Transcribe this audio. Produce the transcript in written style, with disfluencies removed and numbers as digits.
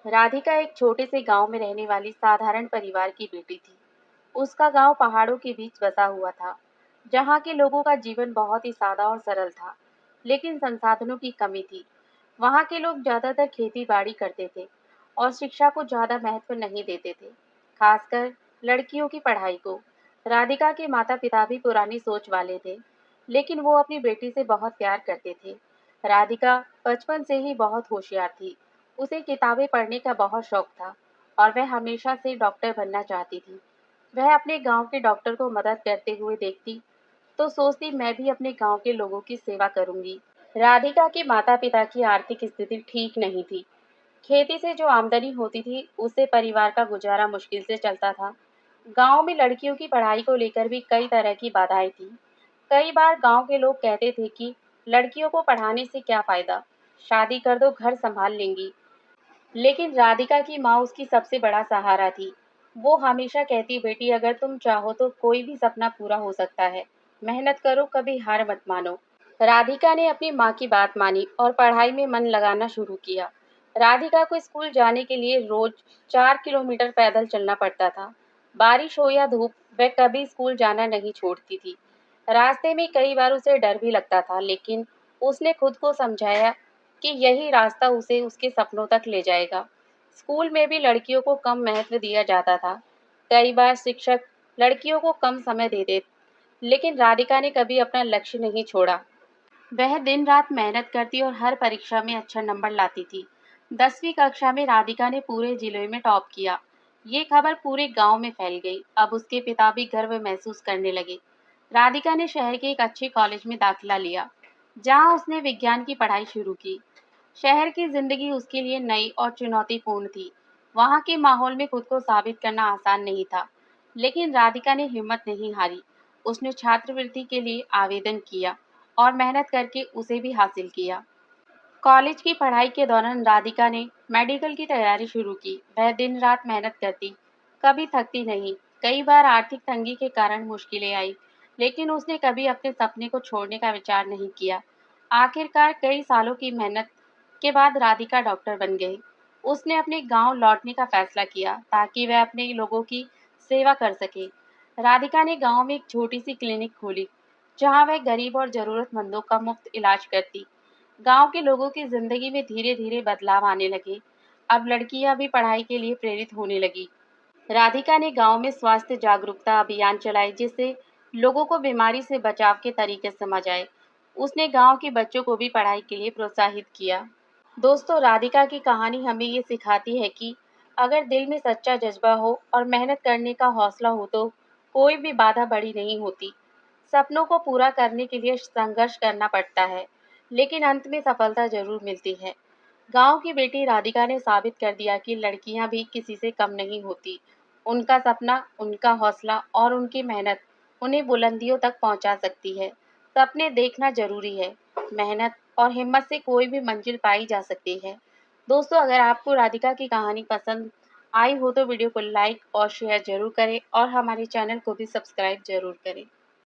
राधिका एक छोटे से गांव में रहने वाली साधारण परिवार की बेटी थी। उसका गांव पहाड़ों के बीच बसा हुआ था, जहां के लोगों का जीवन बहुत ही सादा और सरल था, लेकिन संसाधनों की कमी थी। वहां के लोग ज्यादातर खेती बाड़ी करते थे और शिक्षा को ज्यादा महत्व नहीं देते थे, खासकर लड़कियों की पढ़ाई को। राधिका के माता पिता भी पुरानी सोच वाले थे, लेकिन वो अपनी बेटी से बहुत प्यार करते थे। राधिका बचपन से ही बहुत होशियार थी। उसे किताबें पढ़ने का बहुत शौक था और वह हमेशा से डॉक्टर बनना चाहती थी। वह अपने गांव के डॉक्टर को मदद करते हुए देखती तो सोचती मैं भी अपने गांव के लोगों की सेवा करूंगी। राधिका के माता पिता की आर्थिक स्थिति ठीक नहीं थी। खेती से जो आमदनी होती थी उससे परिवार का गुजारा मुश्किल से चलता था। गांव में लड़कियों की पढ़ाई को लेकर भी कई तरह की बाधाएं थी। कई बार गांव के लोग कहते थे कि लड़कियों को पढ़ाने से क्या फायदा, शादी कर दो, घर संभाल लेंगी। लेकिन राधिका की माँ उसकी सबसे बड़ा सहारा थी। वो हमेशा कहती, बेटी अगर तुम चाहो तो कोई भी सपना पूरा हो सकता है। मेहनत करो, कभी हार मत मानो। राधिका ने अपनी माँ की बात मानी और पढ़ाई में मन लगाना शुरू किया। राधिका को स्कूल जाने के लिए रोज 4 किलोमीटर पैदल चलना पड़ता था। बारिश हो या धूप, वह कभी स्कूल जाना नहीं छोड़ती थी। रास्ते में कई बार उसे डर भी लगता था, लेकिन उसने खुद को समझाया कि यही रास्ता उसे उसके सपनों तक ले जाएगा। स्कूल में भी लड़कियों को कम महत्व दिया जाता था। कई बार शिक्षक लड़कियों को कम समय देते, लेकिन राधिका ने कभी अपना लक्ष्य नहीं छोड़ा। वह दिन रात मेहनत करती और हर परीक्षा में अच्छा नंबर लाती थी। 10वीं कक्षा में राधिका ने पूरे जिले में टॉप किया। ये खबर पूरे गांव में फैल गई। अब उसके पिता भी गर्व महसूस करने लगे। राधिका ने शहर के एक अच्छे कॉलेज में दाखिला लिया, जहां उसने विज्ञान की पढ़ाई शुरू की। शहर की जिंदगी उसके लिए नई और चुनौतीपूर्ण थी। वहां के माहौल में खुद को साबित करना आसान नहीं था, लेकिन राधिका ने हिम्मत नहीं हारी। उसने छात्रवृत्ति के लिए आवेदन किया और मेहनत करके उसे भी हासिल किया। कॉलेज की पढ़ाई के दौरान राधिका ने मेडिकल की तैयारी शुरू की। वह दिन रात मेहनत करती, कभी थकती नहीं। कई बार आर्थिक तंगी के कारण मुश्किलें आई, लेकिन उसने कभी अपने सपने को छोड़ने का विचार नहीं किया। आखिरकार कई सालों की मेहनत के बाद राधिका डॉक्टर बन गई। उसने अपने गांव लौटने का फैसला किया ताकि वह अपने लोगों की सेवा कर सके। राधिका ने गांव में एक छोटी सी क्लिनिक खोली, जहां वह गरीब और जरूरतमंदों का मुफ्त इलाज करती। गांव के लोगों की जिंदगी में धीरे धीरे बदलाव आने लगे। अब लड़कियां भी पढ़ाई के लिए प्रेरित होने लगी। राधिका ने गांव में स्वास्थ्य जागरूकता अभियान चलाए, जिससे लोगों को बीमारी से बचाव के तरीके समझ आए। उसने गांव के बच्चों को भी पढ़ाई के लिए प्रोत्साहित किया। दोस्तों, राधिका की कहानी हमें ये सिखाती है कि अगर दिल में सच्चा जज्बा हो और मेहनत करने का हौसला हो तो कोई भी बाधा बड़ी नहीं होती। सपनों को पूरा करने के लिए संघर्ष करना पड़ता है, लेकिन अंत में सफलता जरूर मिलती है। गांव की बेटी राधिका ने साबित कर दिया कि लड़कियां भी किसी से कम नहीं होती। उनका सपना, उनका हौसला और उनकी मेहनत उन्हें बुलंदियों तक पहुंचा सकती है। सपने देखना जरूरी है, मेहनत और हिम्मत से कोई भी मंजिल पाई जा सकती है। दोस्तों, अगर आपको राधिका की कहानी पसंद आई हो तो वीडियो को लाइक और शेयर जरूर करें और हमारे चैनल को भी सब्सक्राइब जरूर करें।